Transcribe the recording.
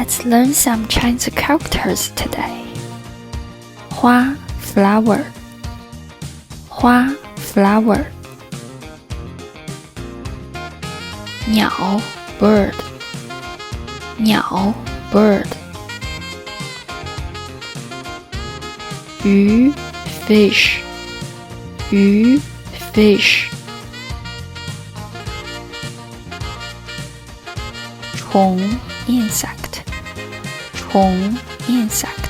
Let's learn some Chinese characters today. 花 flower 花 flower 鸟 bird 鸟 bird 鱼 fish 鱼 fish 虫 insect 虫 insect